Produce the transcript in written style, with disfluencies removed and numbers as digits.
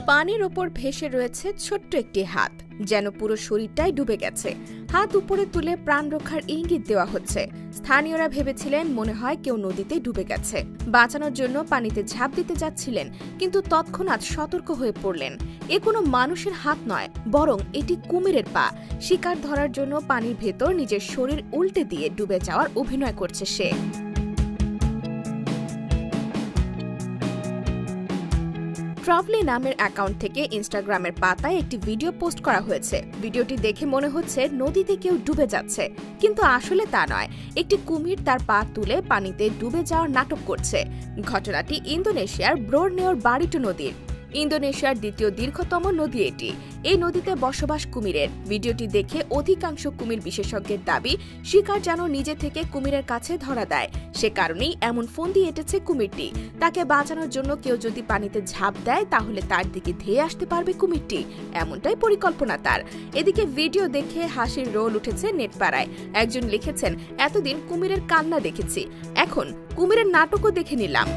পানির ওপর ভেসে রয়েছে ছোট্ট একটি হাত, যেন পুরো শরীরটাই ডুবে গেছে। হাত উপরে তুলে প্রাণ রক্ষার ইঙ্গিত দেওয়া হচ্ছে। স্থানীয়রা ভেবেছিলেন মনে হয় কেউ নদীতে ডুবে গেছে, বাঁচানোর জন্য পানিতে ঝাঁপ দিতে যাচ্ছিলেন, কিন্তু তৎক্ষণাৎ সতর্ক হয়ে পড়লেন। এ কোনো মানুষের হাত নয়, বরং এটি কুমিরের পা। শিকার ধরার জন্য পানির ভেতর নিজের শরীর উল্টে দিয়ে ডুবে যাওয়ার অভিনয় করছে সে। ট্রাভলি নামের অ্যাকাউন্ট থেকে ইনস্টাগ্রামের পাতায় একটি ভিডিও পোস্ট করা হয়েছে। ভিডিওটি দেখে মনে হচ্ছে নদীতে কেউ ডুবে যাচ্ছে, কিন্তু আসলে তা নয়। একটি কুমির তার পা তুলে পানিতে ডুবে যাওয়ার নাটক করছে। ঘটনাটি ইন্দোনেশিয়ার বোর্নিওর বারিটো নদীর। ইন্দোনেশিয়ার দ্বিতীয় দীর্ঘতম নদী এটি। এই নদীতে বসবাস কুমিরের। ভিডিওটি দেখে অধিকাংশ কুমির বিশেষজ্ঞের দাবি, শিকার যেন নিজে থেকে কুমিরের কাছে ধরা দেয়। সে কারণেই এমন ফন্দি এঁটেছে কুমিরটি। তাকে বাঁচানোর জন্য কেউ যদি পানিতে ঝাঁপ দেয়, তাহলে তার দিকে ধেয়ে আসতে পারবে কুমিরটি, এমনটাই পরিকল্পনা তার। এদিকে ভিডিও দেখে হাসির রোল উঠেছে নেটপাড়ায়। একজন লিখেছেন, এতদিন কুমিরের কান্না দেখেছি, এখন কুমিরের নাটকও দেখে নিলাম।